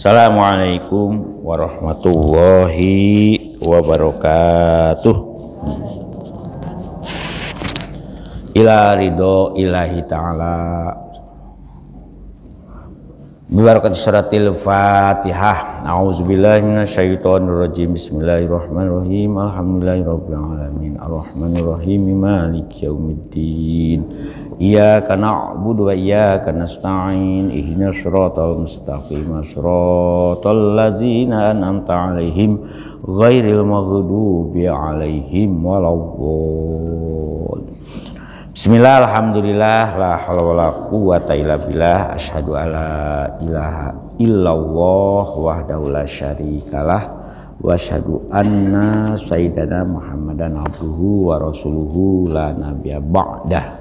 Assalamualaikum warahmatullahi wabarakatuh. Ila ridho ilahi ta'ala Bibarakati suratil Fatihah. A'udzubillahi minasyaitonirrajim. Bismillahirrahmanirrahim. Alhamdulillahirabbil alamin. Arrahmanirrahim. Maliki yaumiddin. Iyyaka na'budu wa iyyaka nasta'in. Ihdinas siratal mustaqim. Shiratal ladzina an'amta 'alaihim ghairil maghdubi 'alaihim waladdallin. Bismillah, alhamdulillah, la haula wala quwwata illa billah, asyhadu alla ilaha illallah wahdahu la syarikalah wa asyhadu anna sayyidana Muhammadan abduhu wa rasuluhu la nabiyya ba'dah.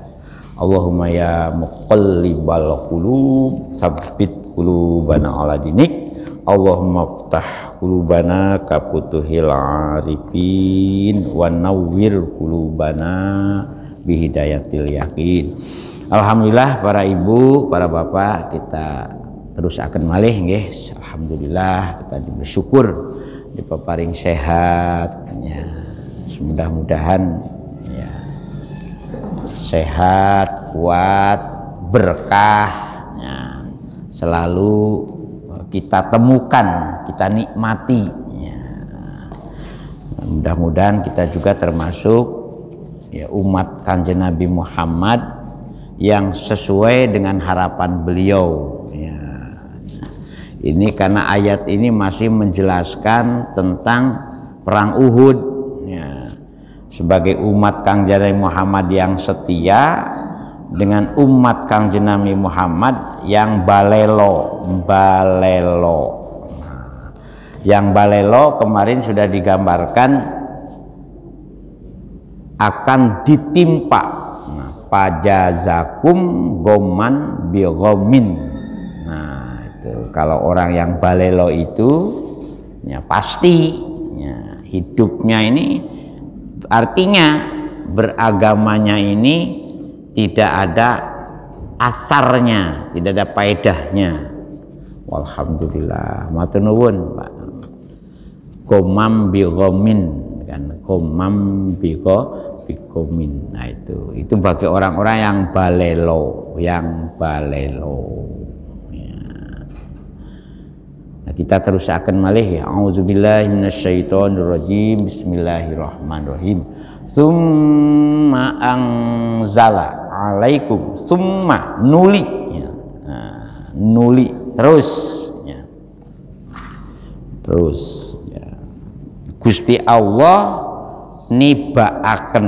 Allahumma ya muqallibal qulub tsabbit qulubana ala dinik. Allahumma iftah qulubana ka futuhil arifin wa nawwir qulubana bihidayatil yakin. Alhamdulillah para ibu, para bapak, kita terus akan malih nggih. Alhamdulillah kita bersyukur dipaparing sehat ya. Mudah-mudahan ya sehat, kuat, berkah ya, selalu kita temukan, kita nikmati ya. Mudah-mudahan kita juga termasuk ya, umat Kanjeng Nabi Muhammad yang sesuai dengan harapan beliau ya. Ini karena ayat ini masih menjelaskan tentang perang Uhud ya. Sebagai umat Kanjeng Nabi Muhammad yang setia dengan umat Kanjeng Nabi Muhammad yang balelo. Nah, yang balelo kemarin sudah digambarkan akan ditimpa pajazakum goman bigomin. Nah itu kalau orang yang balelo itu ya pasti ya, hidupnya ini artinya beragamanya ini tidak ada asarnya, tidak ada faedahnya. Walhamdulillah matur nuwun Pak. Gomam bigomin kan, gomam bikomin. Nah itu bagi orang-orang yang balelo ya. Nah, kita terus akan malih ya. A'udzubillahi minasyaitonirrajim. Bismillahirrahmanirrahim. Tsumma anzala alaikum, tsumma nuli ya. Nah, nuli terus ya. Terus ya. Gusti Allah nibaaken,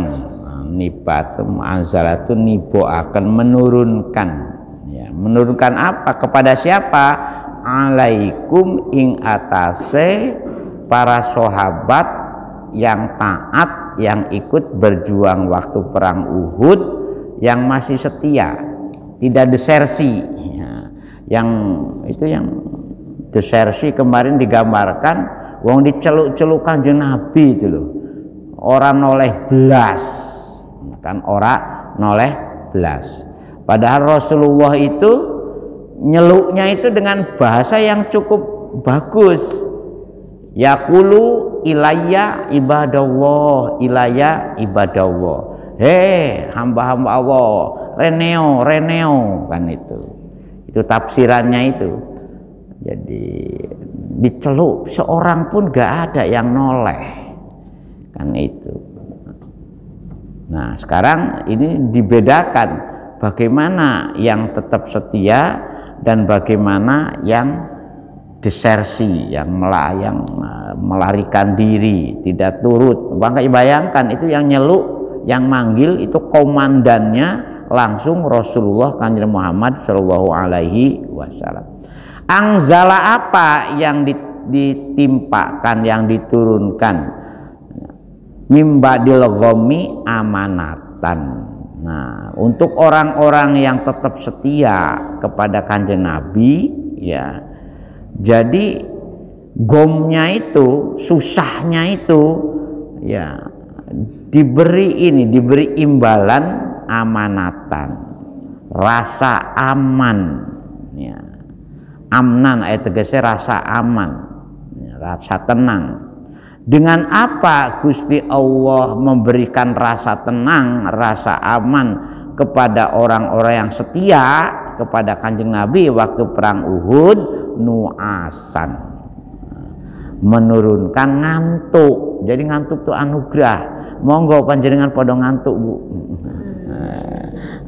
nibatum anzalatu niboaken, menurunkan ya, menurunkan apa kepada siapa? Alaikum ing atase para sahabat yang taat, yang ikut berjuang waktu perang Uhud, yang masih setia, tidak desersi ya. Yang itu yang desersi kemarin digambarkan wong diceluk-celuk Kanjeng Nabi itu loh. Orang noleh belas kan, orang noleh belas. Padahal Rasulullah itu nyeluknya itu dengan bahasa yang cukup bagus. Yaqulu ilayya ibadallah, ilayya ibadallah. Hei hamba-hamba Allah, reneo kan itu. Itu tafsirannya itu. Jadi diceluk seorang pun gak ada yang noleh. Kan itu. Nah sekarang ini dibedakan bagaimana yang tetap setia dan bagaimana yang desersi, yang melarikan diri, tidak turut. Bangkai bayangkan itu yang nyeluk, yang manggil itu komandannya langsung Rasulullah Kanjeng Muhammad Shallallahu Alaihi Wasallam. Anzala apa yang ditimpakan, yang diturunkan? Mimbadil ghomi amanatan. Nah, untuk orang-orang yang tetap setia kepada Kanjeng Nabi ya. Jadi gomnya itu, susahnya itu ya diberi imbalan amanatan, rasa aman ya. Amnan ayat tegese rasa aman, rasa tenang. Dengan apa Gusti Allah memberikan rasa tenang, rasa aman kepada orang-orang yang setia kepada Kanjeng Nabi waktu perang Uhud? Nu'asan, menurunkan ngantuk. Jadi ngantuk itu anugerah. Monggo panjenengan podo ngantuk, Bu.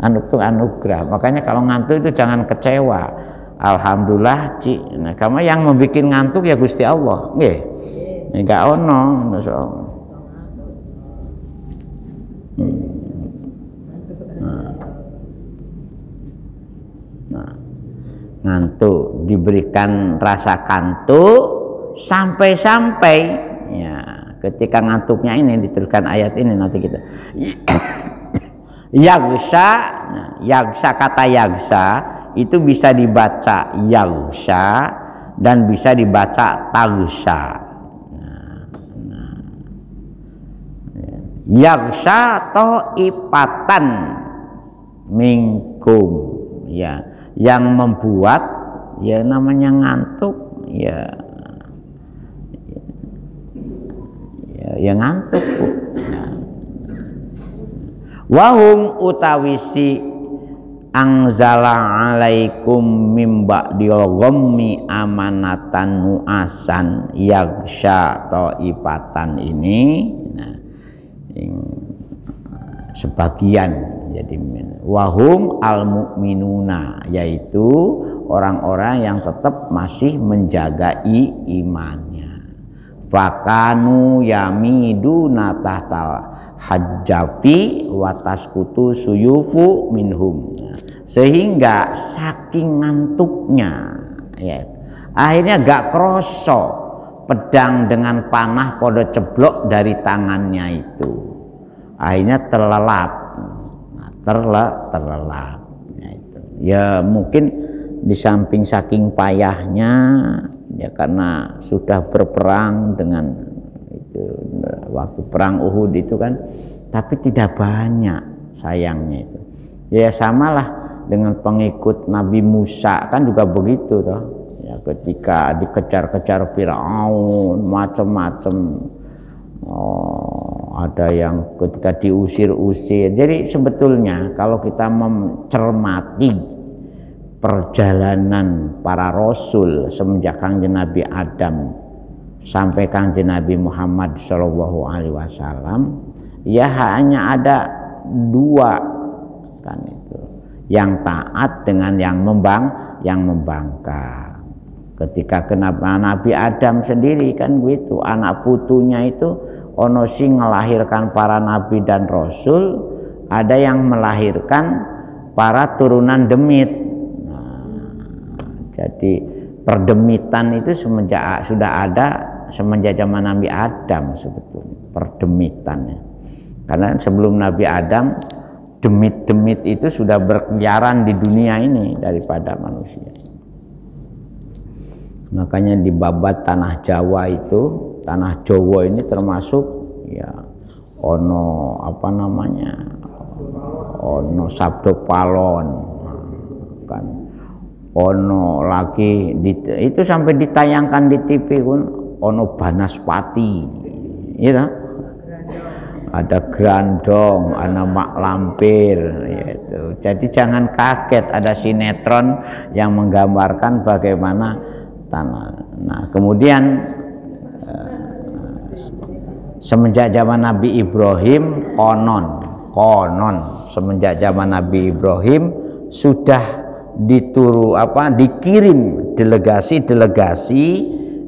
Ngantuk itu anugerah. Makanya kalau ngantuk itu jangan kecewa. Alhamdulillah, Ci. Nah, kamu yang membuat ngantuk ya Gusti Allah. Nggih. Enggak ono. Nah, ngantuk, diberikan rasa kantuk sampai-sampai ya, ketika ngantuknya ini diteruskan ayat ini nanti kita yagsha. Nah, yagsha, kata yagsha itu bisa dibaca yagsha dan bisa dibaca tagsha. Yagsha to'ipatan minkum, ya, yang membuat ya namanya ngantuk ya ngantuk, Bu. Nah. Wahum utawisi angzala alaikum mimba diogommi amanatan nuasan yagsha to'ipatan ini. Nah, sebagian jadi wahum al mu'minuna, yaitu orang-orang yang tetap masih menjaga imannya. Fakanu yamiduna tahtal hajjafi wataskutu suyufu minhum, sehingga saking ngantuknya ya, akhirnya gak kroso pedang dengan panah podo ceblok dari tangannya itu, akhirnya terlelap. Terlelap ya, itu ya mungkin di samping saking payahnya ya, karena sudah berperang dengan itu waktu perang Uhud itu kan, tapi tidak banyak sayangnya itu. Ya samalah dengan pengikut Nabi Musa kan juga begitu toh. Ya, ketika dikejar-kejar Firaun macam-macam, ada yang ketika diusir-usir. Jadi sebetulnya kalau kita mencermati perjalanan para rasul semenjak Kanjeng Nabi Adam sampai Kanjeng Nabi Muhammad Shallallahu Alaihi Wasallam, ya hanya ada dua kan itu, yang taat dengan yang membangkang. Ketika kenapa Nabi Adam sendiri kan gitu, anak putunya itu ono sing melahirkan para nabi dan rasul, ada yang melahirkan para turunan demit. Nah, jadi perdemitan itu sudah ada semenjak zaman Nabi Adam sebetulnya, perdemitannya. Karena sebelum Nabi Adam, demit-demit itu sudah berkeliaran di dunia ini daripada manusia. Makanya di babat tanah Jawa itu, tanah Jawa ini termasuk ya ono apa namanya, ono sabdo palon kan, ono lagi itu sampai ditayangkan di TV kan, ono Banaspati ya, ada Grandong, ada Mak Lampir yaitu. Jadi jangan kaget ada sinetron yang menggambarkan bagaimana tanah. Nah, kemudian semenjak zaman Nabi Ibrahim konon semenjak zaman Nabi Ibrahim sudah dikirim delegasi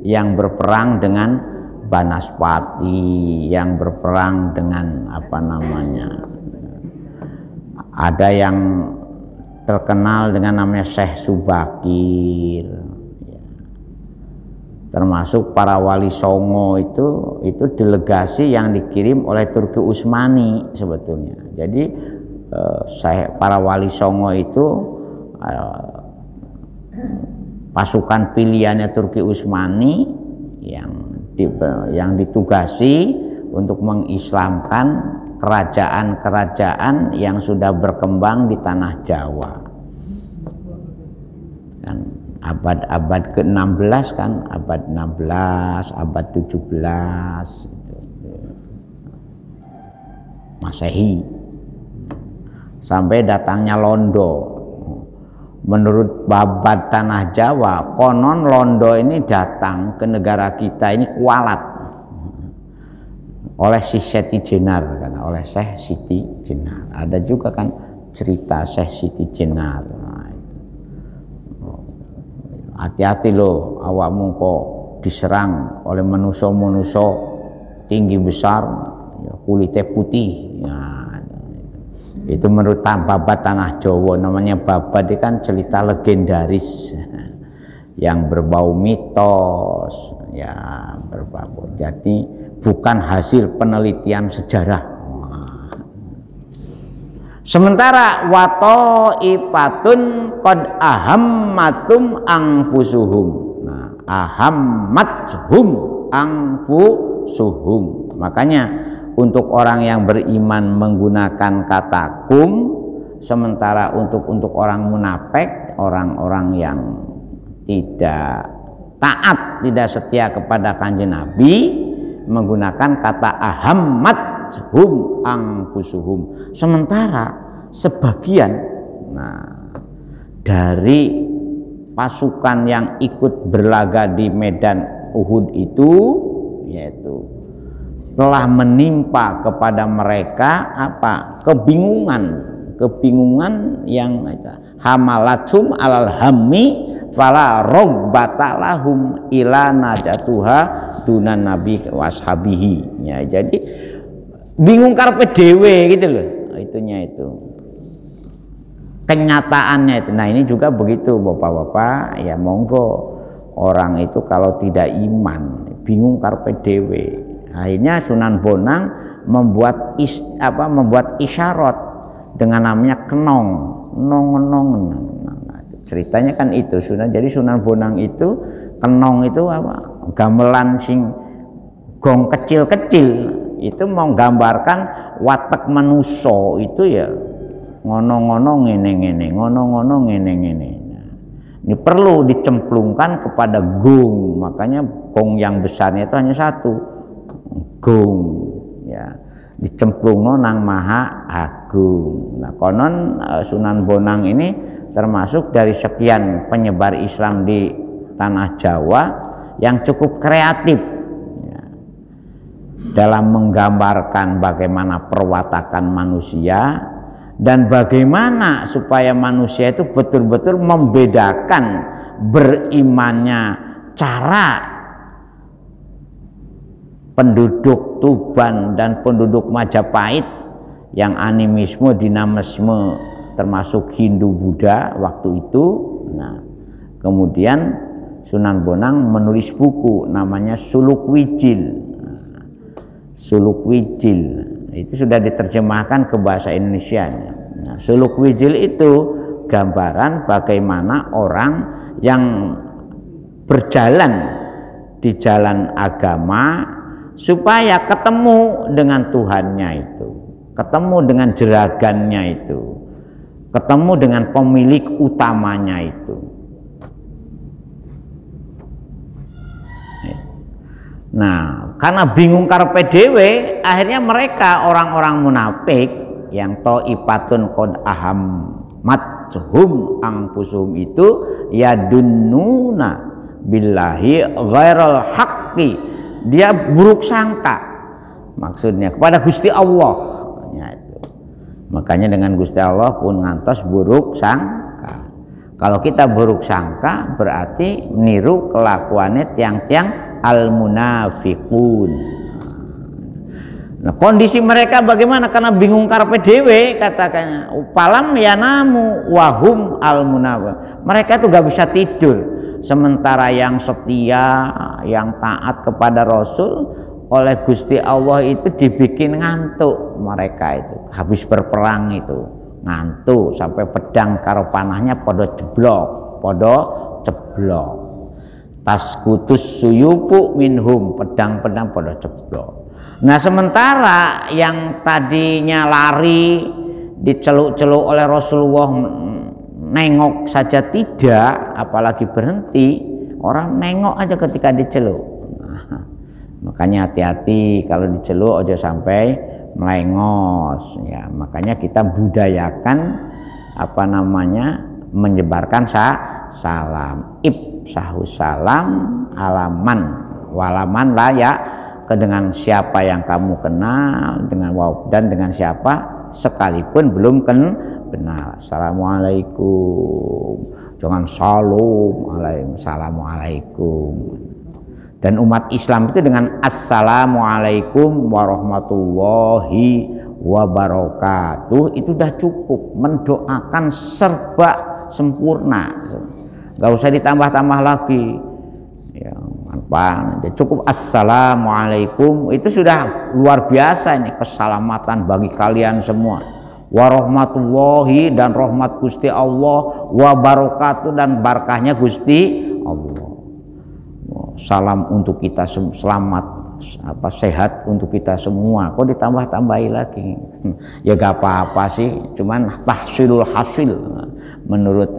yang berperang dengan Banaspati, yang berperang dengan apa namanya, ada yang terkenal dengan namanya Syekh Subakir, termasuk para wali songo itu delegasi yang dikirim oleh Turki Utsmani sebetulnya. Jadi para wali songo itu pasukan pilihannya Turki Utsmani yang ditugasi untuk mengislamkan kerajaan-kerajaan yang sudah berkembang di tanah Jawa kan. abad ke-16 kan, abad 16, abad 17 itu. Masehi. Sampai datangnya Londo. Menurut babat tanah Jawa, konon Londo ini datang ke negara kita ini kualat oleh si Siti Jenar kan, oleh Syekh Siti Jenar. Ada juga kan cerita Syekh Siti Jenar. Hati-hati loh, awakmu kok diserang oleh manusia-manusia tinggi besar, kulitnya putih. Nah, itu menurut babat tanah Jawa, namanya babat itu kan cerita legendaris yang berbau mitos, ya berbau. Jadi bukan hasil penelitian sejarah. Sementara wato ifatun qad ahammatum anfusuhum. Nah, ahammathum anfusuhum. Makanya untuk orang yang beriman menggunakan kata kum, sementara untuk orang munafik, orang-orang yang tidak taat, tidak setia kepada Kanjeng Nabi, menggunakan kata ahammathum anfusuhum. Sementara sebagian dari pasukan yang ikut berlaga di medan Uhud itu, yaitu telah menimpa kepada mereka apa? Kebingungan yang hamalatum alal hammi fala rogbata lahum ila najatuha dunan nabi washabihi. Ya, jadi bingung karpe dewe gitu loh, itunya itu kenyataannya itu. Nah, ini juga begitu bapak-bapak, ya monggo orang itu kalau tidak iman bingung karpe dewe. Akhirnya Sunan Bonang membuat isyarat dengan namanya kenong, nong. Ceritanya kan itu jadi Sunan Bonang itu kenong itu apa? Gamelan sing gong kecil-kecil itu menggambarkan watak manusia itu ya ngono-ngono ngene-ngene, ngono-ngono ngene-ngene. Nah, ini perlu dicemplungkan kepada gong, makanya gong yang besarnya itu hanya satu, gong, ya dicemplungno nang Maha Agung. Nah, konon Sunan Bonang ini termasuk dari sekian penyebar Islam di tanah Jawa yang cukup kreatif ya, dalam menggambarkan bagaimana perwatakan manusia dan bagaimana supaya manusia itu betul-betul membedakan berimannya cara penduduk Tuban dan penduduk Majapahit yang animisme, dinamisme termasuk Hindu Buddha waktu itu. Nah, kemudian Sunan Bonang menulis buku namanya Suluk Wijil. Suluk Wijil itu sudah diterjemahkan ke bahasa Indonesia. Nah, Suluk Wijil itu gambaran bagaimana orang yang berjalan di jalan agama supaya ketemu dengan Tuhannya itu, ketemu dengan jeragannya itu, ketemu dengan pemilik utamanya itu. Nah, karena bingung karepe dhewe, akhirnya mereka orang-orang munafik yang taifatun qad ahammathum anfusuhum itu yadunnuna billahi ghairal haqqi. Dia buruk sangka maksudnya kepada Gusti Allah ya itu. Makanya dengan Gusti Allah pun ngantos buruk sangka. Kalau kita buruk sangka berarti niru kelakuannya tiang-tiang al-munafiqun. Nah, kondisi mereka bagaimana? Karena bingung karepe dhewe, katakannya palam yanamu wahum al-munafiq. Mereka itu gak bisa tidur, sementara yang setia, yang taat kepada Rasul oleh Gusti Allah itu dibikin ngantuk. Mereka itu habis berperang itu ngantuk sampai pedang karo panahnya podo jeblok. Taskutus suyufu minhum, pedang-pedang podo jeblok. Nah, sementara yang tadinya lari diceluk-celuk oleh Rasulullah nengok saja tidak, apalagi berhenti. Orang nengok aja ketika diceluk. Nah, makanya hati-hati kalau diceluk aja sampai melengos ya. Makanya kita budayakan menyebarkan salam. Ifsahu salam alaman walaman layak, dengan siapa yang kamu kenal, dan dengan siapa sekalipun belum kenal. Assalamualaikum, jangan assalamualaikum. Dan umat Islam itu dengan assalamualaikum warahmatullahi wabarakatuh itu sudah cukup, mendoakan serba sempurna, nggak usah ditambah-tambah lagi ya. Cukup assalamualaikum itu sudah luar biasa, ini keselamatan bagi kalian semua. Warahmatullahi, dan rahmat Gusti Allah, wabarakatuh, dan berkahnya Gusti Allah. Salam untuk kita, selamat sehat untuk kita semua. Kok ditambah-tambahi lagi? Ya gak apa-apa sih, cuman tahsilul hasil menurut.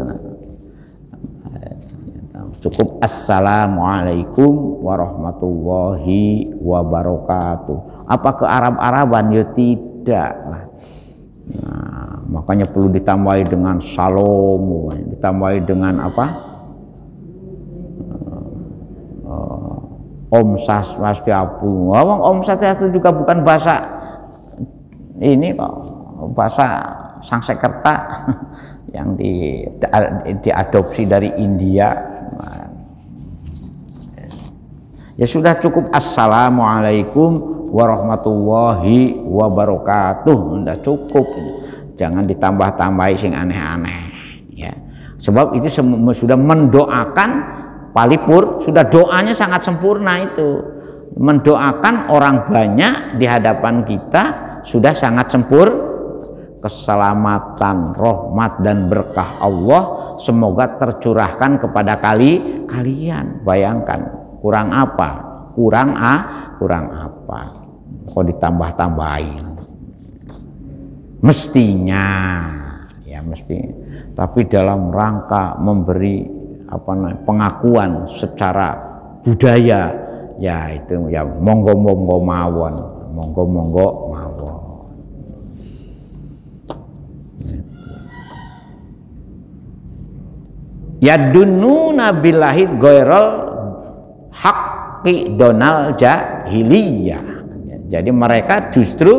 Cukup assalamualaikum warahmatullahi wabarakatuh. Apa ke Arab-Araban? Ya tidak lah. Nah, makanya perlu ditambahi dengan salam, ditambahi dengan apa? Om Swastiastu. Om Swastiastu juga bukan bahasa ini kok, bahasa Sanskerta yang diadopsi dari India. Ya sudah cukup assalamualaikum warahmatullahi wabarakatuh, sudah cukup. Jangan ditambah-tambahi sing aneh-aneh ya. Sebab itu sudah mendoakan palipur, sudah doanya sangat sempurna itu. Mendoakan orang banyak di hadapan kita sudah sangat sempurna. Keselamatan, rahmat, dan berkah Allah semoga tercurahkan kepada kalian. Bayangkan, kurang apa? Kurang apa? Kok ditambah-tambahin? Mestinya, ya mestinya. Tapi dalam rangka memberi pengakuan secara budaya, ya itu ya monggo mawon. Yadununa billahi ghairul haqqi donal jahiliyah. Jadi mereka justru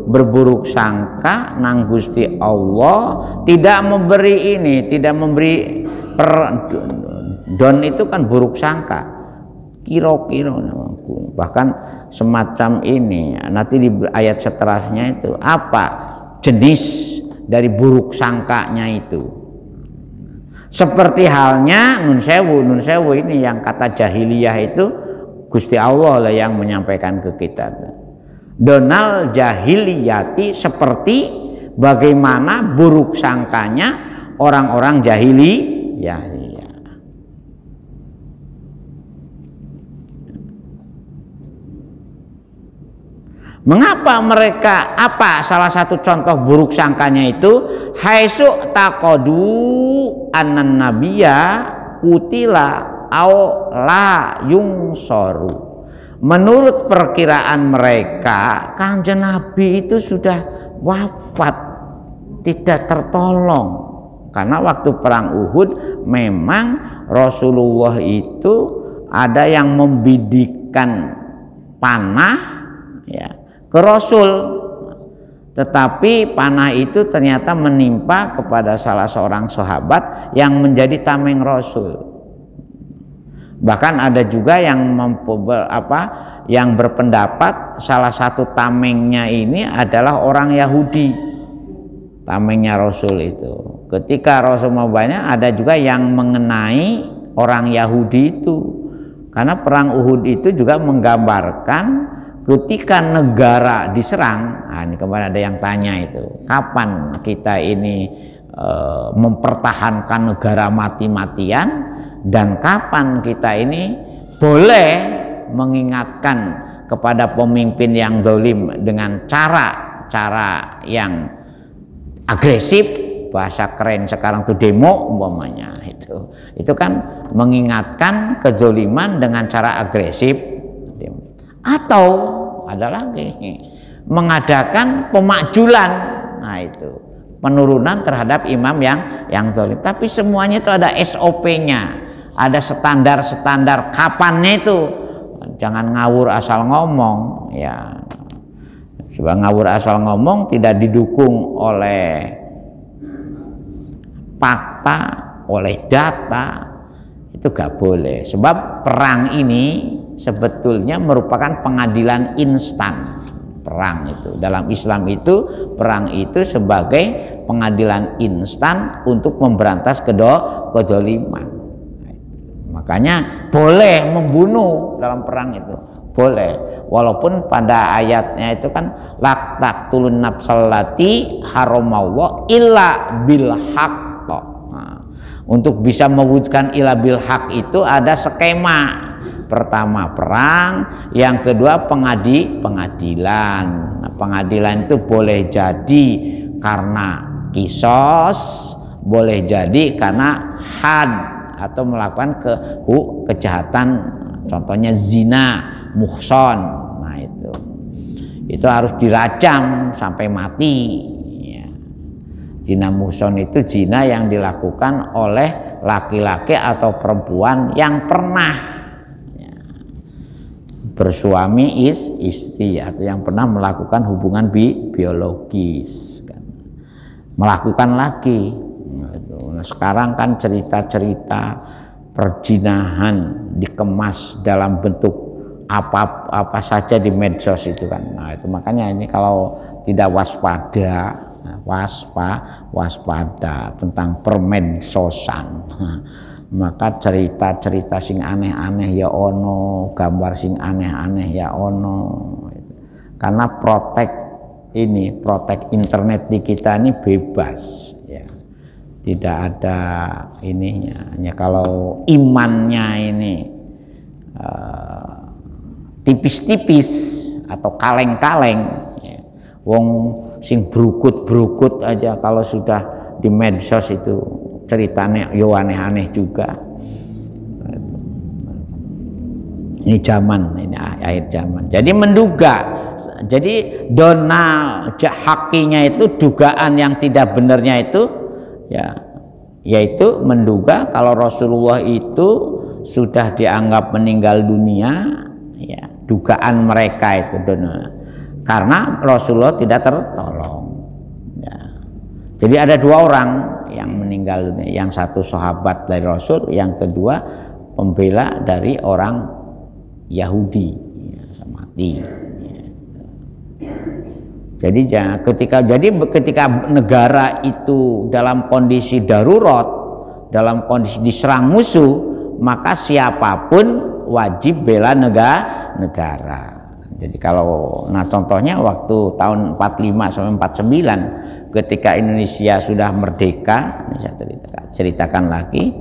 berburuk sangka nang Gusti Allah, tidak memberi don itu kan buruk sangka, kira-kira, bahkan semacam ini. Nanti di ayat setelahnya itu apa jenis dari buruk sangkanya itu. Seperti halnya nun sewu ini yang kata jahiliyah itu Gusti Allah lah yang menyampaikan ke kita. Donal jahiliyati, seperti bagaimana buruk sangkanya orang-orang jahiliyah. Mengapa mereka, apa salah satu contoh buruk sangkanya itu? Haitsu taqadu anan nabiyya kutila au la yungsoru. Menurut perkiraan mereka, Kanjeng Nabi itu sudah wafat, tidak tertolong. Karena waktu perang Uhud memang Rasulullah itu ada yang membidikkan panah ya ke Rasul, tetapi panah itu ternyata menimpa kepada salah seorang sahabat yang menjadi tameng Rasul. Bahkan ada juga yang berpendapat salah satu tamengnya ini adalah orang Yahudi, tamengnya Rasul itu. Ketika Rasul mau banyak, ada juga yang mengenai orang Yahudi itu, karena perang Uhud itu juga menggambarkan ketika negara diserang. Nah, ini kemarin ada yang tanya itu, kapan kita ini mempertahankan negara mati-matian, dan kapan kita ini boleh mengingatkan kepada pemimpin yang zalim dengan cara yang agresif, bahasa keren sekarang tuh demo umpamanya, itu kan mengingatkan kezoliman dengan cara agresif. Atau ada lagi mengadakan pemakjulan, nah itu penurunan terhadap imam yang zalim. Tapi semuanya itu ada SOP-nya, ada standar kapannya itu. Jangan ngawur asal ngomong ya. Sebab ngawur asal ngomong tidak didukung oleh fakta, oleh data, itu gak boleh. Sebab perang ini sebetulnya merupakan pengadilan instan. Perang itu dalam Islam itu, perang itu sebagai pengadilan instan untuk memberantas kezaliman. Makanya boleh membunuh dalam perang itu, boleh. Walaupun pada ayatnya itu kan la taqtulun nafsallati haramallah illa bil haqq. Nah, untuk bisa mewujudkan illa bil haqq itu ada skema. Pertama perang, yang kedua pengadilan. Nah, pengadilan itu boleh jadi karena kisos, boleh jadi karena had atau melakukan kejahatan, contohnya zina, muhson. Nah itu harus dirajam sampai mati ya. Zina muhson itu zina yang dilakukan oleh laki-laki atau perempuan yang pernah ya, bersuami istri atau yang pernah melakukan hubungan biologis kan. Melakukan lagi. Nah, sekarang kan cerita-cerita perjinahan dikemas dalam bentuk apa saja di medsos itu kan. Nah itu makanya ini kalau tidak waspada, waspada tentang permedsosan, maka cerita-cerita sing aneh-aneh ya ono, gambar sing aneh-aneh ya ono. Karena protek internet di kita ini bebas ya. Tidak ada ininya. Hanya kalau imannya ini tipis-tipis atau kaleng-kaleng ya. Wong sing brukut aja kalau sudah di medsos itu ceritanya yo aneh-aneh juga. Ini zaman, ini akhir zaman. Jadi menduga, jadi Donald hakinya itu dugaan yang tidak benarnya itu ya, yaitu menduga kalau Rasulullah itu sudah dianggap meninggal dunia ya. Dugaan mereka itu karena Rasulullah tidak tertolong ya. Jadi ada dua orang yang meninggal dunia, yang satu sahabat dari Rasul, yang kedua pembela dari orang Yahudi ya, mati ya. Jadi ketika negara itu dalam kondisi darurat, dalam kondisi diserang musuh, maka siapapun wajib bela negara. Jadi kalau contohnya waktu tahun 45 sampai 49 ketika Indonesia sudah merdeka, ini saya ceritakan lagi,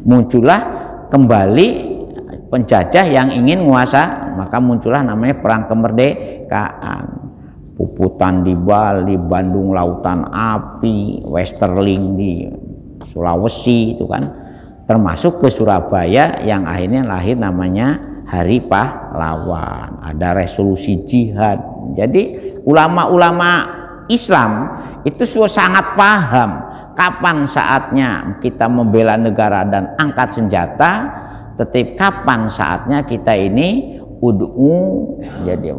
muncullah kembali penjajah yang ingin menguasa, maka muncullah namanya perang kemerdekaan. Puputan di Bali, Bandung Lautan Api, Westerling di Sulawesi itu kan, termasuk ke Surabaya yang akhirnya lahir namanya Hari Pahlawan. Ada resolusi jihad. Jadi ulama-ulama Islam itu sangat paham kapan saatnya kita membela negara dan angkat senjata, tetapi kapan saatnya kita ini jadi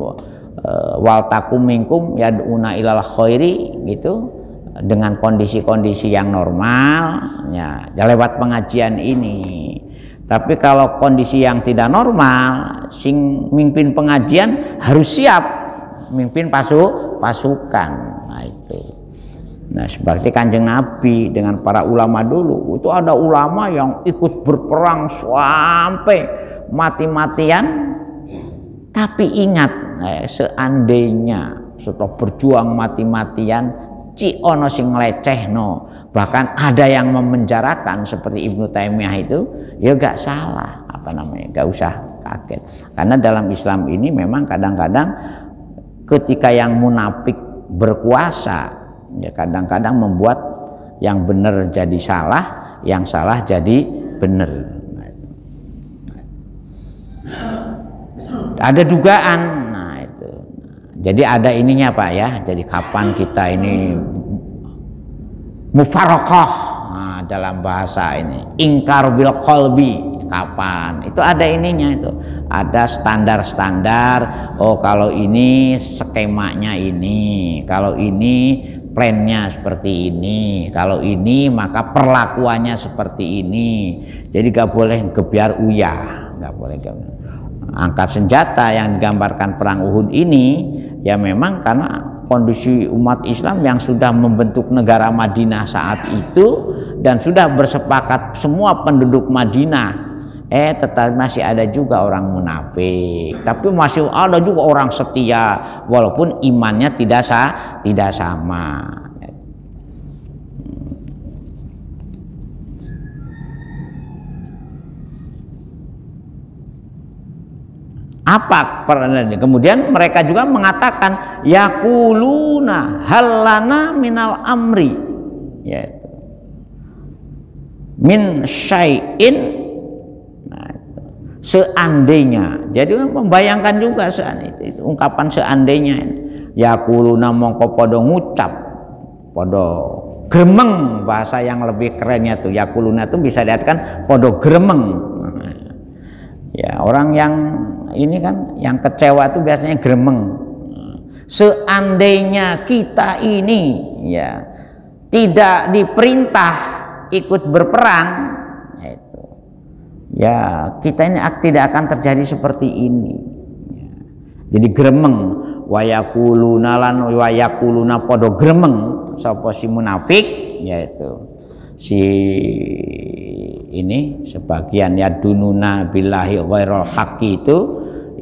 wal takum minkum yad'una ilal khairi gitu, dengan kondisi-kondisi yang normal ya lewat pengajian ini. Tapi kalau kondisi yang tidak normal, sing mimpin pengajian harus siap mimpin pasukan. Nah itu. Nah seperti Kanjeng Nabi dengan para ulama dulu, itu ada ulama yang ikut berperang sampai mati-matian. Tapi ingat, seandainya setelah berjuang mati-matian ci ono sing nglecehno, bahkan ada yang memenjarakan seperti Ibnu Taimiyah itu, ya gak salah, gak usah kaget. Karena dalam Islam ini memang kadang-kadang ketika yang munafik berkuasa, ya kadang-kadang membuat yang benar jadi salah, yang salah jadi benar. Ada dugaan. Nah itu. Jadi ada ininya Pak ya. Jadi kapan kita ini mufaraqah, nah, dalam bahasa ini ingkar bil qalbi, kapan itu ada ininya, itu ada standar-standar. Oh kalau ini skemanya ini, kalau ini plannya seperti ini, kalau ini maka perlakuannya seperti ini. Jadi gak boleh gebiar uyah, gak boleh angkat senjata. Yang digambarkan perang Uhud ini ya memang karena kondisi umat Islam yang sudah membentuk negara Madinah saat itu dan sudah bersepakat semua penduduk Madinah, tetapi masih ada juga orang munafik, tapi masih ada juga orang setia walaupun imannya tidak sama. Apa kemudian mereka juga mengatakan yaquluna halana minal amri, yaitu min syai'in, nah, seandainya. Jadi membayangkan juga itu ungkapan seandainya. Yaquluna mongko podo ngucap, podo gremeng, bahasa yang lebih kerennya tuh yaquluna tuh bisa diartikan podo gremeng. Ya orang yang ini kan yang kecewa itu biasanya gremeng. Seandainya kita ini ya tidak diperintah ikut berperang, itu ya kita ini tidak akan terjadi seperti ini. Ya. Jadi gremeng, wayakuluna lan wayakuluna podo gremeng sapa si munafik, yaitu si ini sebagian ya dununa billahi ghairul haqqi,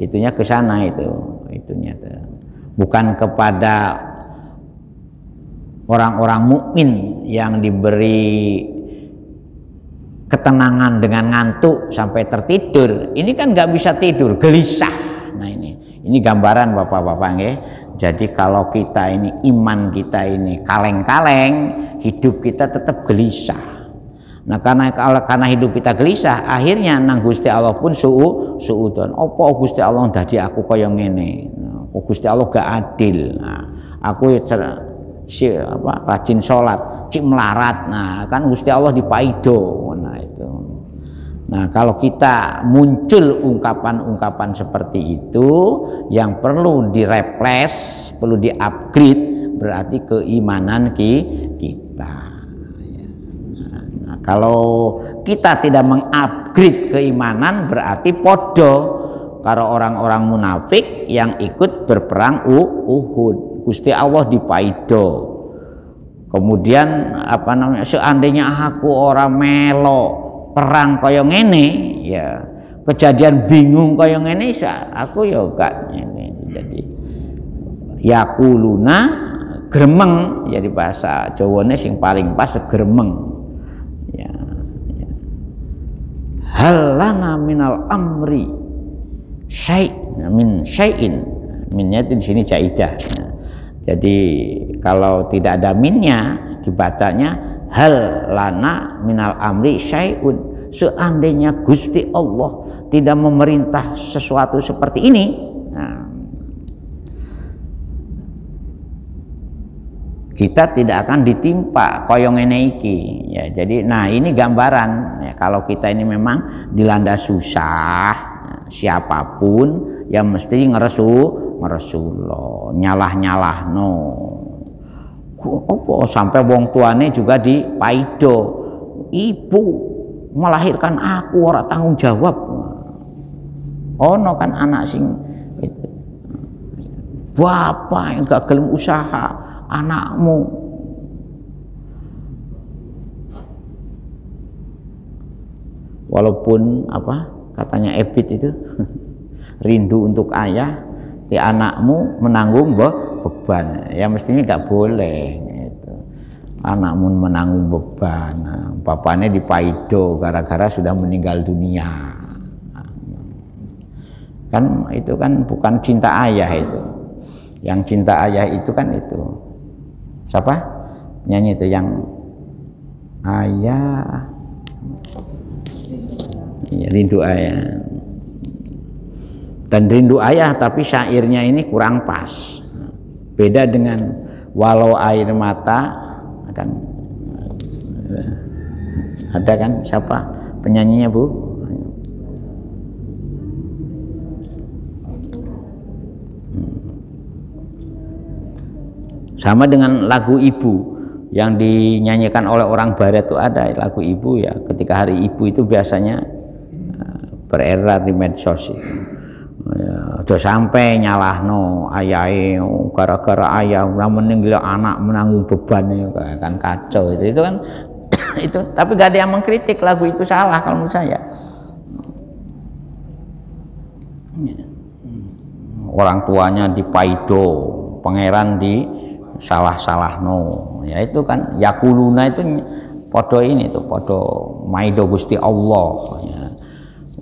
itunya ke sana, itunya tuh. Bukan kepada orang-orang mukmin yang diberi ketenangan dengan ngantuk sampai tertidur. Ini kan nggak bisa tidur, gelisah. Nah ini gambaran bapak-bapak nggih. Jadi kalau kita ini iman kita ini kaleng-kaleng, hidup kita tetap gelisah. Nah karena hidup kita gelisah, akhirnya nang Gusti Allah pun suudon. Apa Gusti Allah dadi aku kaya ngene? Gusti Allah gak adil. Nah, aku rajin sholat, cik melarat. Nah kan Gusti Allah dipaido. Nah itu. Nah kalau kita muncul ungkapan-ungkapan seperti itu, yang perlu direples, perlu di-upgrade, berarti keimanan kita. Kalau kita tidak mengupgrade keimanan, berarti podo karo orang-orang munafik yang ikut berperang Uhud. Gusti Allah dipaido. Kemudian seandainya aku orang melo perang kaya ngene, ya kejadian bingung kaya ngene, aku ya gak ngene. Jadi yaquluna gremeng, jadi bahasa Jawane sing paling pas gremeng. Ya. Halana minal amri min syai'in, minnya itu di sini jaidah. Nah, jadi kalau tidak ada minnya dibacanya hal lana minal amri syai'un, seandainya Gusti Allah tidak memerintah sesuatu seperti ini. Nah, kita tidak akan ditimpa koyong ngene iki ya. Jadi nah ini gambaran ya, kalau kita ini memang dilanda susah, siapapun yang mesti ngeresul nyalah no. Opo sampai wong tuane juga dipaido, ibu melahirkan aku ora tanggung jawab. Ono kan anak sing itu, bapak yang gak gelem usaha anakmu. Walaupun katanya Ebit itu rindu untuk ayah, si anakmu menanggung beban, ya mestinya gak boleh gitu. Anakmu menanggung beban, bapaknya dipaido gara-gara sudah meninggal dunia. Kan itu kan bukan cinta ayah itu. Yang cinta ayah itu kan itu siapa nyanyi itu, yang ayah, ya, rindu ayah. Dan rindu ayah tapi syairnya ini kurang pas. Beda dengan walau air mata, kan ada kan siapa penyanyinya Bu? Sama dengan lagu Ibu yang dinyanyikan oleh orang barat itu, ada lagu Ibu ya, ketika hari Ibu itu biasanya beredar di medsos itu. Aja sampai nyalahno ayahe gara-gara ayah meninggal anak menanggung beban kan kacau itu kan itu, tapi gak ada yang mengkritik lagu itu salah kalau menurut saya. Orang tuanya dipaido, pangeran di salah-salahno, ya itu kan yakuluna itu podo ini tuh, podo maido Gusti Allah ya.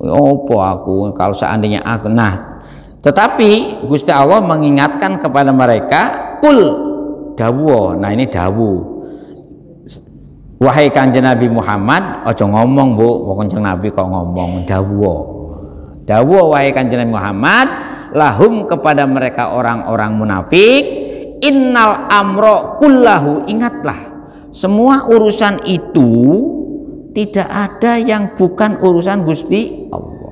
Opo aku kalau seandainya aku, nah tetapi Gusti Allah mengingatkan kepada mereka kul dawuh. Nah ini dawuh, wahai Kanjeng Nabi Muhammad, ojo ngomong Bu, Kanjeng Nabi kok ngomong dawuh. Dawuh wahai Kanjeng Nabi Muhammad lahum kepada mereka orang-orang munafik, innal amro kullahu, ingatlah semua urusan itu tidak ada yang bukan urusan Gusti Allah.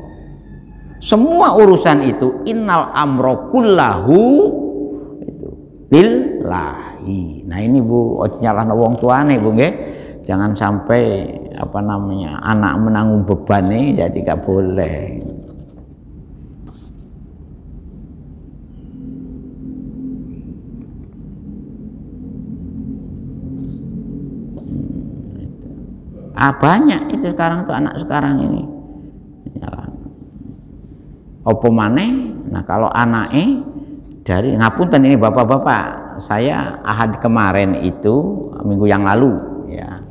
Semua urusan itu innal amro kullahu itu lillahi. Nah ini Bu, nyalahno wong tuane Bu nggih. Jangan sampai apa namanya anak menanggung beban nih, jadi gak boleh. Banyak itu sekarang tuh anak sekarang ini. Opo maneh, nah kalau anaknya dari ngapunten ini bapak-bapak, saya ahad kemarin itu minggu yang lalu ya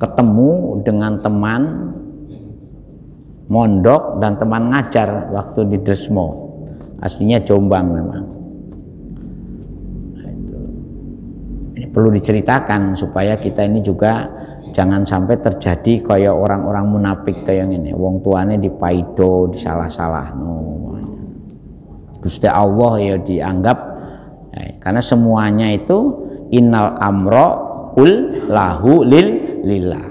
ketemu dengan teman mondok dan teman ngajar waktu di Desmo, aslinya Jombang memang. Nah, itu. Ini perlu diceritakan supaya kita ini juga jangan sampai terjadi kayak orang-orang munafik kayak ini, wong tuane dipaido, disalah-salah Gusti Allah ya dianggap ya, karena semuanya itu innal amro kul lahu lillah.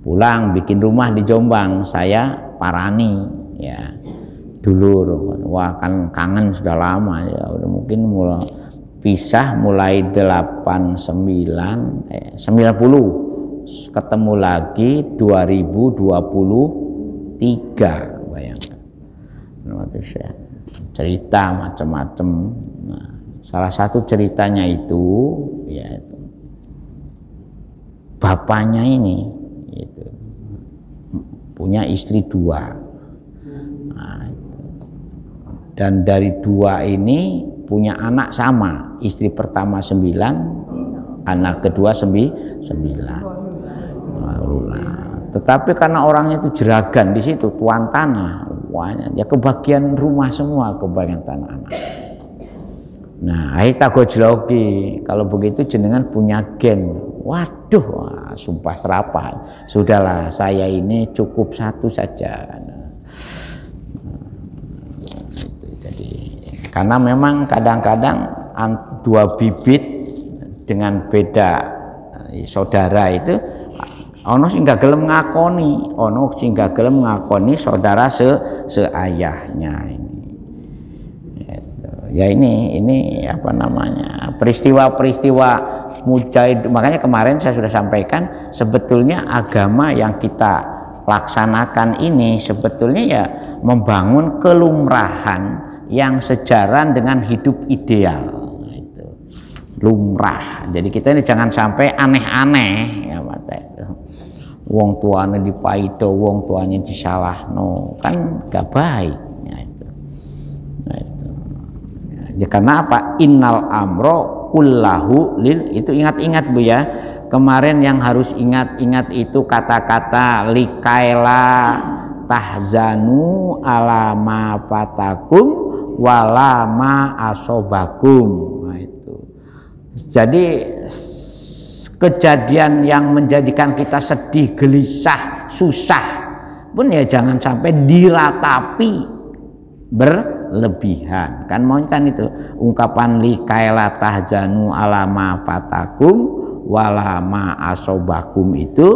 Pulang bikin rumah di Jombang, saya parani ya dulur, wah kan kangen sudah lama ya, udah mungkin mulai pisah mulai 90 ketemu lagi 2023, bayangkan. Cerita macam-macam. Nah, salah satu ceritanya itu ya itu bapaknya ini itu punya istri 2. Nah, itu. Dan dari 2 ini punya anak sama, istri pertama 9, anak kedua 9. Tetapi karena orangnya itu jeragan di situ, tuan tanah, ya kebagian rumah semua, kebagian tanah anak. Nah, akhirnya gojloki, kalau begitu jenengan punya gen. Waduh, sumpah serapah. Sudahlah, saya ini cukup 1 saja. Karena memang kadang-kadang 2 bibit dengan beda saudara itu ono sing gak gelem ngakoni, ono sing gak gelem ngakoni saudara seayahnya ini. Ya ini apa namanya? Peristiwa-peristiwa mujahid. Makanya kemarin saya sudah sampaikan sebetulnya agama yang kita laksanakan ini sebetulnya ya membangun kelumrahan yang sejalan dengan hidup ideal, itu lumrah. Jadi kita ini jangan sampai aneh-aneh ya mata itu. Wong tuanya dipaido, wong tuanya disalahno, kan gak baik ya itu. Nah, itu. Ya, karena apa? Innal amro kullahu lil, itu ingat-ingat Bu ya. Kemarin yang harus ingat-ingat itu kata-kata likaila tahzanu ala ma fatakum wala ma asobakum. Nah itu Jadi kejadian yang menjadikan kita sedih, gelisah, susah pun ya jangan sampai diratapi berlebihan. Kan mau kan itu ungkapan likaila tahzanu alama fatakum walama asobakum itu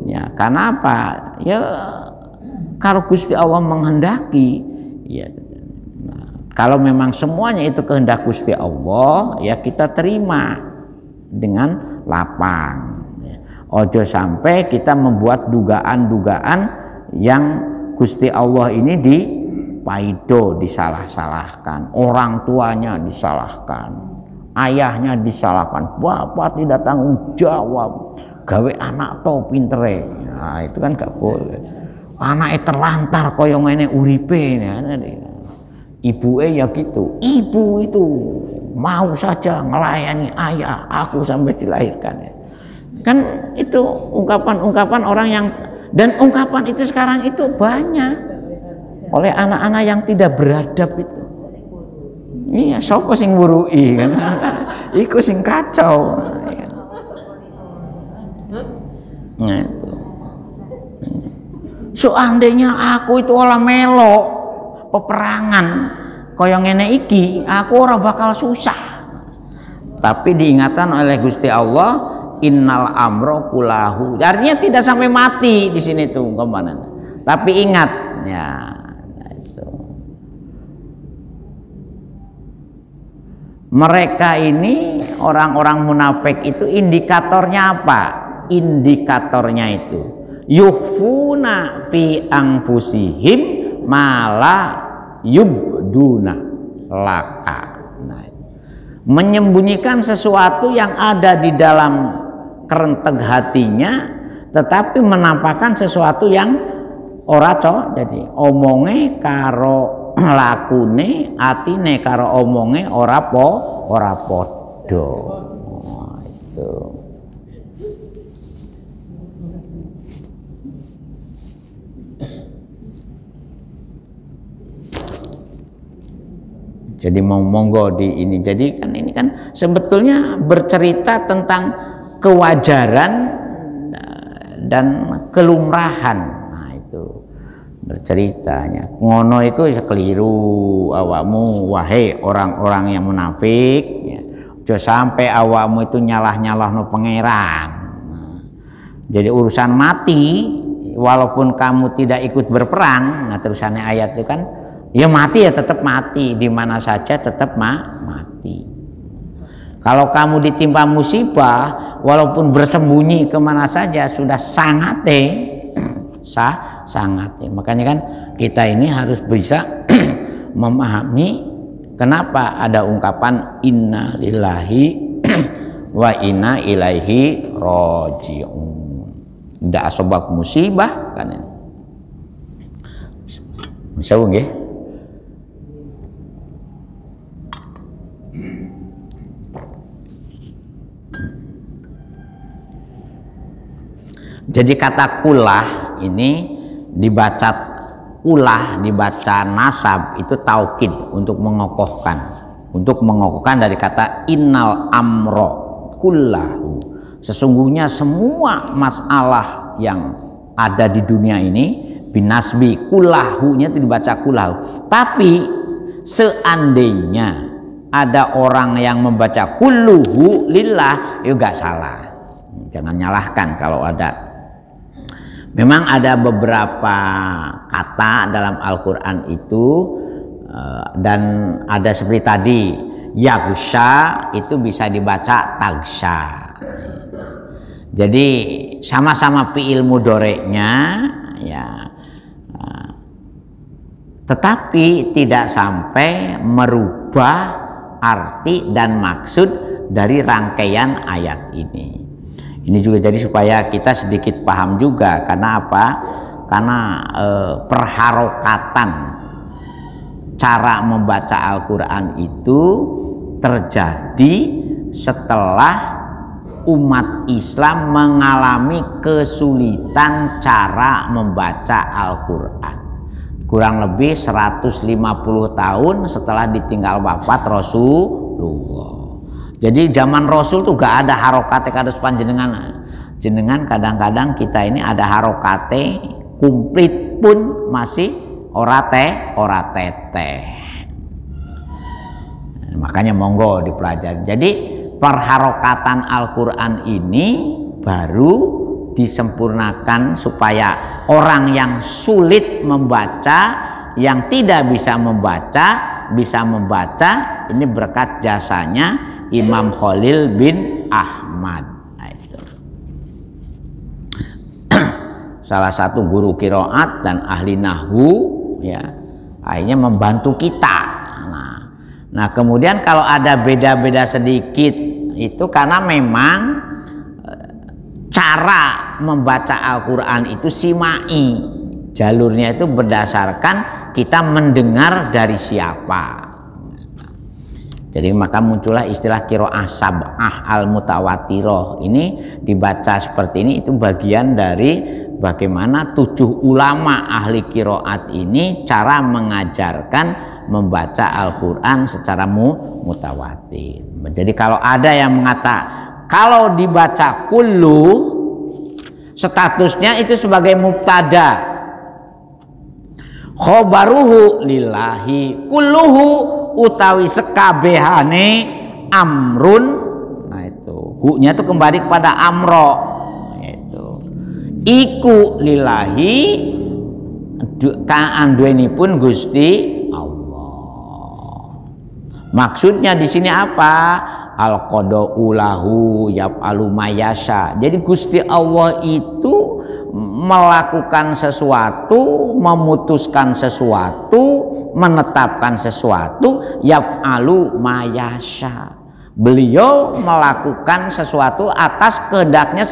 ya karena apa? Ya kalau Gusti Allah menghendaki ya. Kalau memang semuanya itu kehendak Gusti Allah, ya kita terima dengan lapang. Ojo sampai kita membuat dugaan-dugaan yang Gusti Allah ini dipaido, disalah-salahkan. Orang tuanya disalahkan, ayahnya disalahkan, bapak tidak tanggung jawab, gawe anak to pintere. Nah, itu kan gak boleh. Anaknya terlantar koyo ngene uripe. Ibu ya gitu, ibu itu mau saja melayani ayah, aku sampai dilahirkan ya. Kan itu ungkapan-ungkapan orang yang, dan ungkapan itu sekarang itu banyak oleh anak-anak yang tidak beradab itu. Iya, sapa sing ngurui kan? Iku sing kacau. Nah itu. Seandainya aku itu olah melok peperangan kaya ngene iki, aku ora bakal susah. Tapi diingatkan oleh Gusti Allah, innal amro kulahu. Artinya tidak sampai mati di sini tuh kemana. Tapi ingat ya itu. Mereka ini orang-orang munafik itu indikatornya apa? Indikatornya itu yukhfuna fi anfusihim mala yubduna laka. Nah, menyembunyikan sesuatu yang ada di dalam kerenteg hatinya, tetapi menampakkan sesuatu yang ora co. Jadi omonge karo lakune, atine karo omonge ora podo. Nah, itu. Jadi mau monggo di ini. Jadi kan ini kan sebetulnya bercerita tentang kewajaran dan kelumrahan. Nah itu berceritanya. Ngono itu keliru awakmu wahai orang-orang yang munafik. Ya. Jangan sampai awakmu itu nyalah-nyalahno pangeran. Nah, jadi urusan mati walaupun kamu tidak ikut berperang. Nah terusannya ayat itu kan. Ya mati ya tetap mati, di mana saja tetap mati. Kalau kamu ditimpa musibah, walaupun bersembunyi kemana saja sudah sangat sangat. Makanya kan kita ini harus bisa memahami kenapa ada ungkapan inna lillahi wa inna ilaihi raji'un. Tidak asobak musibah kan ini. Misalnya nggih. Jadi kata kulah ini dibaca kulah, dibaca nasab itu taukid untuk mengokohkan dari kata innal amro kullahu. Sesungguhnya semua masalah yang ada di dunia ini binasbi kulahunya itu dibaca kulahu. Tapi seandainya ada orang yang membaca kulluhu lillah, itu gak salah. Jangan nyalahkan kalau ada. Memang ada beberapa kata dalam Al-Quran itu dan ada seperti tadi yaghsha itu bisa dibaca tagsha. Jadi sama-sama fi'il mudhoreknya ya, tetapi tidak sampai merubah arti dan maksud dari rangkaian ayat ini. Ini juga jadi supaya kita sedikit paham juga. Karena apa? Karena perharokatan cara membaca Al-Quran itu terjadi setelah umat Islam mengalami kesulitan cara membaca Al-Quran. Kurang lebih 150 tahun setelah ditinggal wafat Rasulullah. Jadi zaman Rasul tuh gak ada harokate kados panjenengan. Jenengan kadang-kadang kita ini ada harokate komplit pun masih ora teteh. Makanya monggo dipelajari. Jadi perharokatan Al-Quran ini baru disempurnakan supaya orang yang sulit membaca, yang tidak bisa membaca, bisa membaca. Ini berkat jasanya Imam Khalil bin Ahmad. Nah, itu. Salah satu guru qiraat dan ahli nahwu, ya, akhirnya membantu kita. Nah kemudian kalau ada beda-beda sedikit itu karena memang cara membaca Al-Quran itu simai, jalurnya itu berdasarkan kita mendengar dari siapa. Jadi maka muncullah istilah qiraah sab'ah al-mutawatirah. Ini dibaca seperti ini, itu bagian dari bagaimana 7 ulama ahli qiraat ini cara mengajarkan membaca Al-Quran secara mutawatir. Jadi kalau ada yang mengatakan kalau dibaca kullu, statusnya itu sebagai mubtada, khobaruhu lillahi kulluhu utawi sekabehane amrun. Nah itu hu-nya itu kembali kepada amro, itu iku lillahi kaandueni pun Gusti Allah. Maksudnya di sini apa? Al-qada'u lahu yaf'alu mayasha. Jadi Gusti Allah itu melakukan sesuatu, memutuskan sesuatu, menetapkan sesuatu, yaf'alu mayasha. Beliau melakukan sesuatu atas kehendaknya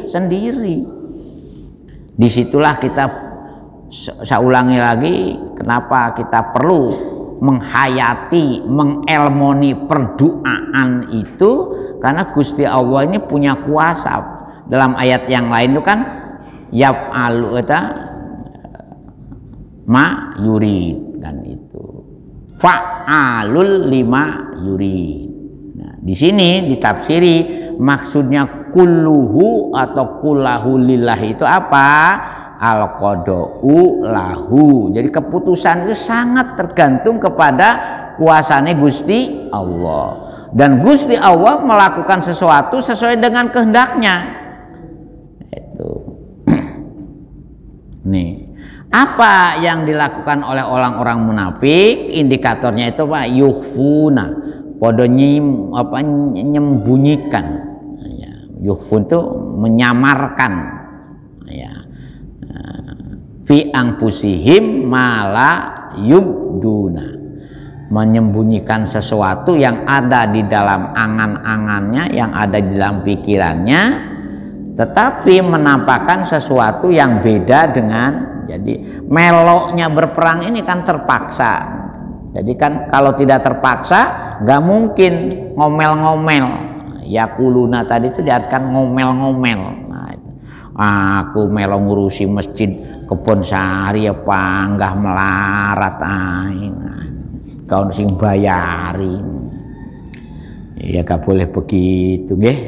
sendiri. Disitulah kita, saya ulangi lagi, kenapa kita perlu menghayati, mengelmoni perdoaan itu, karena Gusti Allah ini punya kuasa. Dalam ayat yang lain itu kan yaf'alu eta ma yurid, kan itu fa'alul lima yurid. Nah, di sini ditafsiri maksudnya kulluhu atau kullahu lillahi itu apa? Al-qada'u lahu. Jadi keputusan itu sangat tergantung kepada kuasanya Gusti Allah. Dan Gusti Allah melakukan sesuatu sesuai dengan kehendaknya. Itu. Nih, apa yang dilakukan oleh orang-orang munafik? Indikatornya itu Pak, yukhfuna, podo nyembunyikan. Ya, yukhfun itu menyamarkan. Ya. Fi anfusihim mala yubduna, menyembunyikan sesuatu yang ada di dalam angan-angannya, yang ada di dalam pikirannya, tetapi menampakkan sesuatu yang beda dengan. Jadi meloknya berperang ini kan terpaksa. Jadi kan kalau tidak terpaksa nggak mungkin ngomel-ngomel. Yakuluna tadi itu diartikan ngomel-ngomel. Nah, aku melo ngurusi masjid Kebon Sari ya panggah melarat kau sing bayari, ya gak boleh begitu nggih.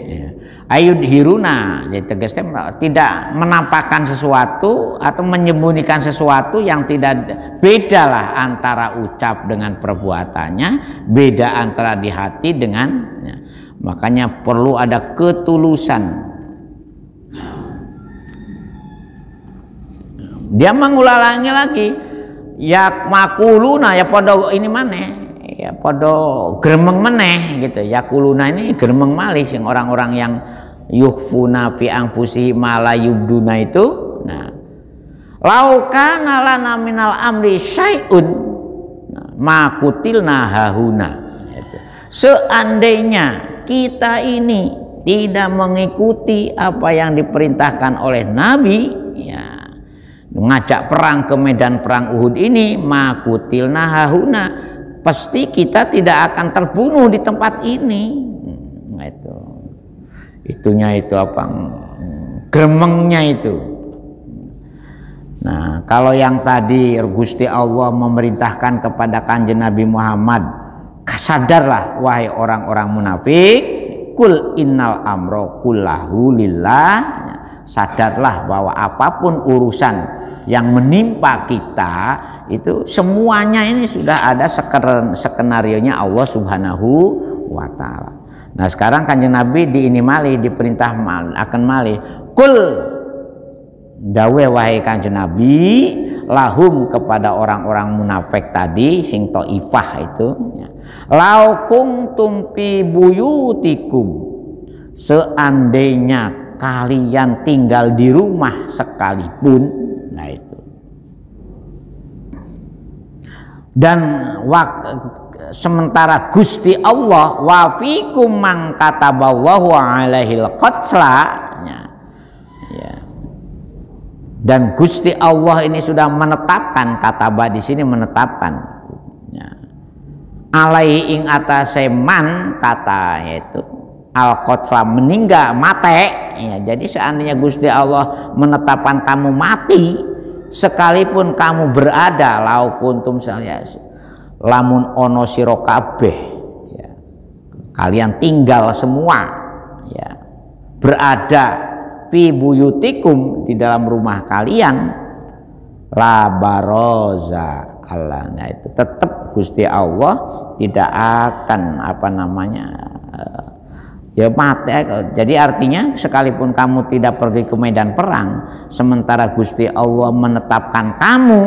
Ayud hiruna, jadi tegasnya tidak menampakkan sesuatu atau menyembunyikan sesuatu yang tidak beda lah antara ucap dengan perbuatannya, beda antara di hati dengan, ya. Makanya perlu ada ketulusan. Dia mengulangi lagi, ya makuluna ya podo ini maneh, ya podo gremeng meneh gitu. Yakuluna ini gremeng malih sing orang-orang yang yukhfuna fi anfusihim ma la yubduna itu. Nah, laukana lana minal amri syai'un ma kutilna hahuna. Seandainya kita ini tidak mengikuti apa yang diperintahkan oleh Nabi, ya, ngajak perang ke medan perang Uhud ini, makutilna hahuna, pasti kita tidak akan terbunuh di tempat ini. Nah, itunya itu apa, gremengnya itu. Nah, kalau yang tadi Gusti Allah memerintahkan kepada Kanjeng Nabi Muhammad sadarlah wahai orang-orang munafik, kul innal amro kullahu lillah, sadarlah bahwa apapun urusan yang menimpa kita itu semuanya ini sudah ada skenarionya Allah Subhanahu wa taala. Nah, sekarang Kanjeng Nabi diperintah akan malih, kul dawe wahai Kanjeng Nabi lahum kepada orang-orang munafik tadi sing Taifah itu, lau kuntum fi buyutikum, seandainya kalian tinggal di rumah sekalipun, nah itu, dan sementara Gusti Allah wa fikum man kataballahu alaihil qatla, ya, dan Gusti Allah ini sudah menetapkan, kataba di sini menetapkan, ya, alai ing atase man, kata yaitu al-qatla meninggal mate, ya, jadi seandainya Gusti Allah menetapkan kamu mati sekalipun kamu berada lau kuntum saya lamun ono sira kabeh, ya, kalian tinggal semua, ya, berada fi buyutikum di dalam rumah kalian, la baroza Allah, nah itu tetap Gusti Allah tidak akan ya mati. Jadi artinya sekalipun kamu tidak pergi ke medan perang, sementara Gusti Allah menetapkan kamu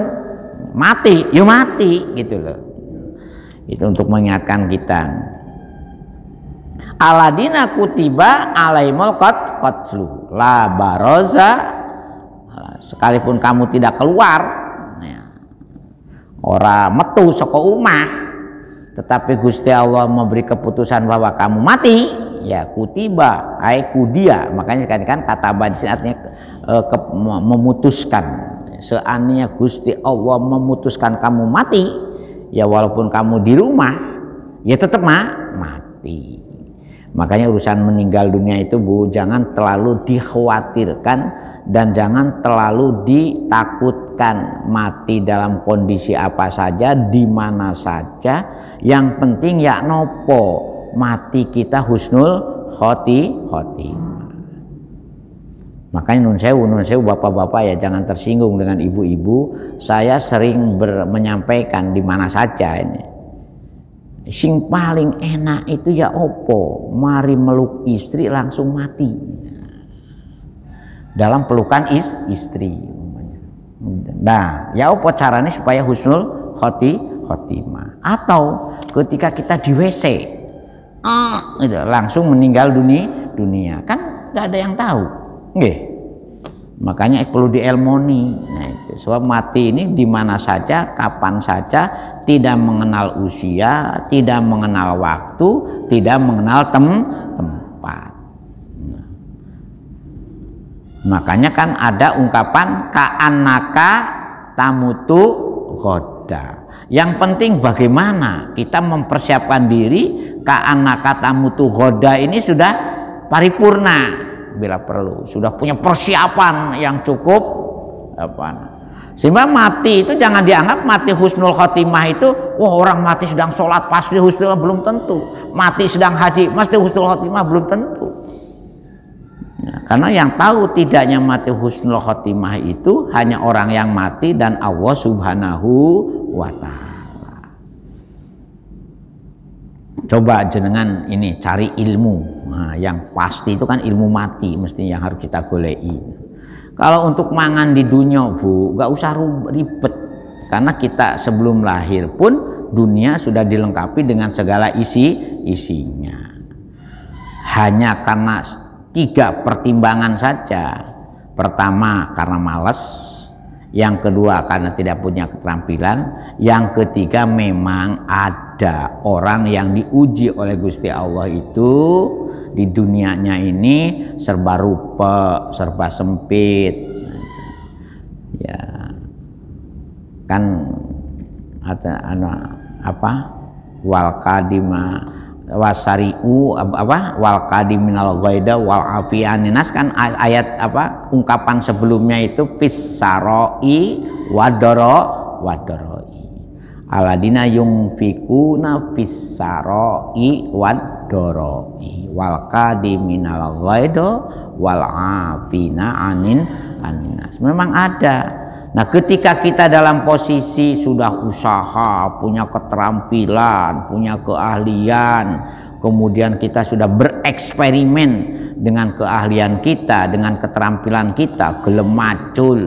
mati, ya mati gitu loh. Itu untuk mengingatkan kita. Aladina kutiba alaimul qatlu la baroza, sekalipun kamu tidak keluar, ora metu saka omah, tetapi Gusti Allah memberi keputusan bahwa kamu mati, ya kutiba ai kudia, makanya kan kata badis artinya memutuskan. Seandainya Gusti Allah memutuskan kamu mati, ya walaupun kamu di rumah, ya tetap mati. Makanya urusan meninggal dunia itu, Bu, jangan terlalu dikhawatirkan dan jangan terlalu ditakutkan. Mati dalam kondisi apa saja, di mana saja, yang penting ya nopo mati kita husnul khotimah. Makanya nun sewu bapak-bapak ya jangan tersinggung dengan ibu-ibu. Saya sering menyampaikan di mana saja ini. Sing paling enak itu ya opo mari meluk istri langsung mati dalam pelukan istri. Nah, ya opo caranya supaya husnul khotimah? Atau ketika kita di WC, gitu, langsung meninggal dunia, kan nggak ada yang tahu, nggih. Makanya perlu dielmoni. Nah, itu sebab mati ini di mana saja, kapan saja, tidak mengenal usia, tidak mengenal waktu, tidak mengenal tempat. Nah, makanya kan ada ungkapan ka'annaka tamutu ghoda. Yang penting bagaimana kita mempersiapkan diri ka'annaka tamutu ghoda ini sudah paripurna. Bila perlu sudah punya persiapan yang cukup sehingga mati itu jangan dianggap mati husnul khotimah itu wah orang mati sedang sholat pasti husnul, belum tentu. Mati sedang haji pasti husnul khotimah, belum tentu. Ya, karena yang tahu tidaknya mati husnul khotimah itu hanya orang yang mati dan Allah Subhanahu wa ta'ala. Coba jenengan ini cari ilmu, nah, yang pasti itu kan ilmu mati mestinya yang harus kita goleki. Kalau untuk mangan di dunia, Bu, gak usah ribet, karena kita sebelum lahir pun dunia sudah dilengkapi dengan segala isinya. Hanya karena 3 pertimbangan saja. Pertama karena malas, yang kedua karena tidak punya keterampilan, yang ketiga memang ada orang yang diuji oleh Gusti Allah itu di dunianya ini serba rupa, serba sempit. Ya kan ada wal kadima wasariu wal kadiminal ghaida wal afianinas, kan ayat ungkapan sebelumnya itu fis saroi wadoroi. Aladina yungfikuna fis-sarai wad-darai wal qadiminal ghaidha wal afina anin nas. Memang ada. Nah, ketika kita dalam posisi sudah usaha, punya keterampilan, punya keahlian, kemudian kita sudah bereksperimen dengan keahlian kita, dengan keterampilan kita, gelem macul,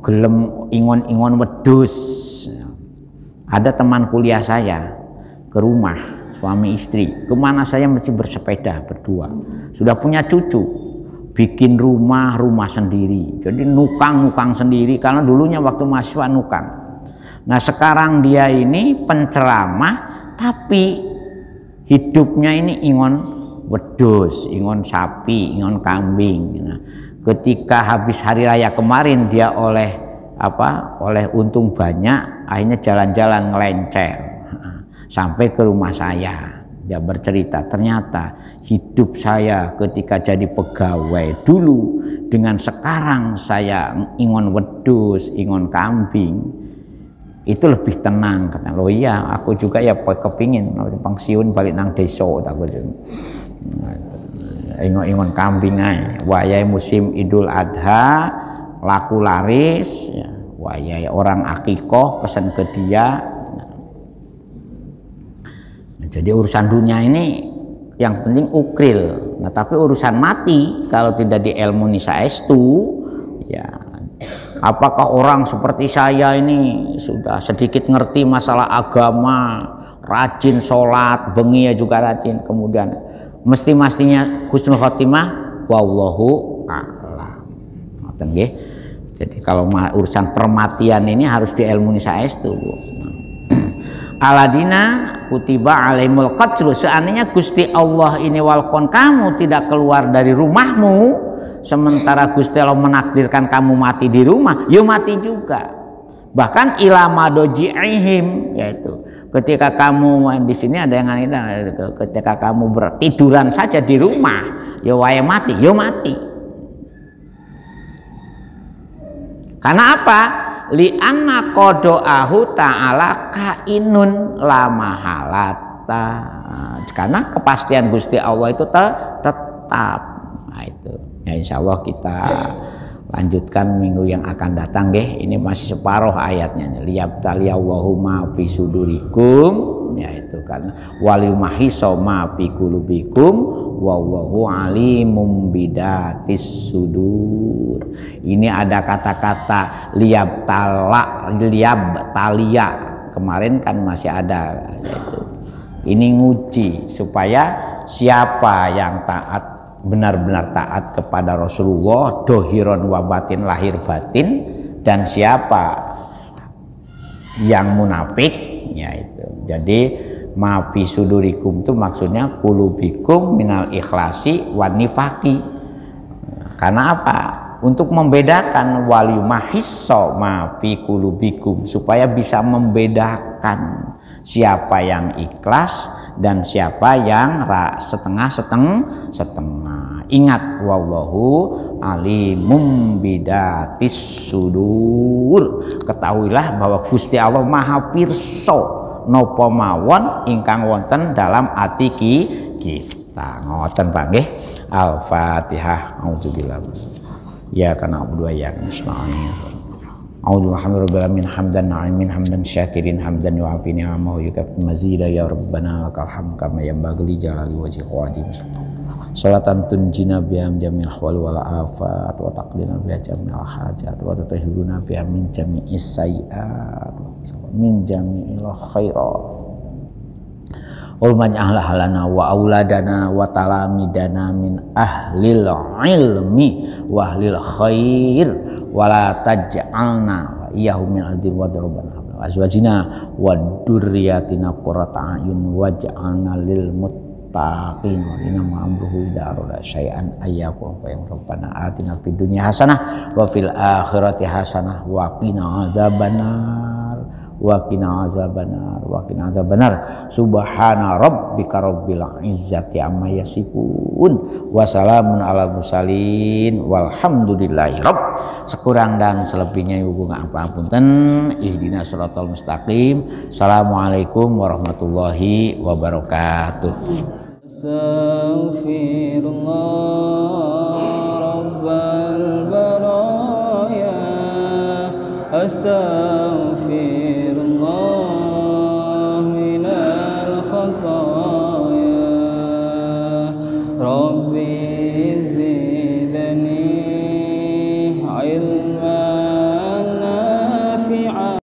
gelem ingon-ingon wedhus. Ada teman kuliah saya ke rumah, suami istri, kemana saya mesti bersepeda berdua. Sudah punya cucu, bikin rumah sendiri. Jadi nukang sendiri, karena dulunya waktu mahasiswa nukang. Nah sekarang dia ini penceramah, tapi hidupnya ini ingon wedhus, ingon sapi, ingon kambing. Nah, ketika habis hari raya kemarin dia oleh untung banyak, akhirnya jalan-jalan ngelencer sampai ke rumah saya. Dia bercerita, ternyata hidup saya ketika jadi pegawai dulu dengan sekarang saya ingon wedhus, ingon kambing, itu lebih tenang. Kata, loh iya, aku juga ya kepingin pensiun balik nang desa, ingon kambing ae. Wayai musim Idul Adha laku laris, ya. Wayai orang akikoh pesan ke dia. Nah, jadi urusan dunia ini yang penting ukril. Nah, tapi urusan mati kalau tidak diilmuni saestu, ya apakah orang seperti saya ini sudah sedikit ngerti masalah agama, rajin sholat, bengi ya juga rajin, kemudian mestinya husnul khotimah, wallahu a'lam. Ngoten nggih. Jadi kalau urusan permatian ini harus diilmuni saestu, Bu. Aladina kutiba alaimul qatlu, seandainya Gusti Allah ini walkon kamu tidak keluar dari rumahmu, sementara Gusti Allah menakdirkan kamu mati di rumah, ya mati juga. Bahkan ila madoji'ihim, yaitu ketika kamu di sini ada yang ketika kamu bertiduran saja di rumah, ya wae mati, ya mati. Karena apa? Li'anna qada'ahu ta'ala kainun la mahalata. Karena kepastian Gusti Allah itu tetap. Nah, itu. Ya insyaallah kita lanjutkan minggu yang akan datang nggih. Ini masih separuh ayatnya. Liyabtaliyallahu ma fi sudurikum, yaitu karena waliyumahhisa ma fi qulubikum wallahu alimum bidatis sudur. Ini ada kata-kata liyabtaliya. Kemarin kan masih ada, yaitu ini nguji supaya siapa yang taat, benar-benar taat kepada Rasulullah dohiron wa batin, lahir batin, dan siapa yang munafik, yaitu. Jadi ma fi sudurikum itu maksudnya qulubikum minal ikhlasi wan nifaqi. Karena apa? Untuk membedakan waliyumahhissa ma fi qulubikum, supaya bisa membedakan siapa yang ikhlas dan siapa yang setengah-setengah. Ingat, wallahu alimum bidatis sudur. Ketahuilah bahwa Gusti Allah Maha pirsa napa mawon ingkang wonten dalam ati kita. Ngoten Pak nggih. Al-Fatihah. Auzubillah. Ya kana abdu wa ya nasta'in. A'udzu billahi hamdan na'imin hamdan syakirin hamdan yu'afi ni'amahu yukafi mazida ya rabbana lakal hamd kama yanbaghi li jalali wajhi qadim. Salatan tunjina biha jamil ahwal wal afat wa taqdina biha jamil hajat wa tutahhiruna biha min jami'is sayyi'at min jami'il khairat. Ulman ahlana wa auladana wa talamidana min ahlil ilmi wa ahlil khair wa la taj'alna wa iyyahum min adil wa darabana wa azwajina wa dzurriyyatina qurrata a'yun waj'alna lil muttaqin inna ma amruhu idza arada syai'an ayyaqul fa rabbana atina fid dunya hasanah wa fil akhirati hasanah wa qina azabannar wa qina azabannar wa qina azabannar. Subhana rabbika rabbil izzati amma yasifun wa salamun alal mursalin walhamdulillahi rabb. Sekurang dan selebihnya ibu ngapunten. Ihdinas shiratal mustaqim. Assalamualaikum warahmatullahi wabarakatuh. Astaghfirullah rabbal baraya, astaghfirullah minal khataya.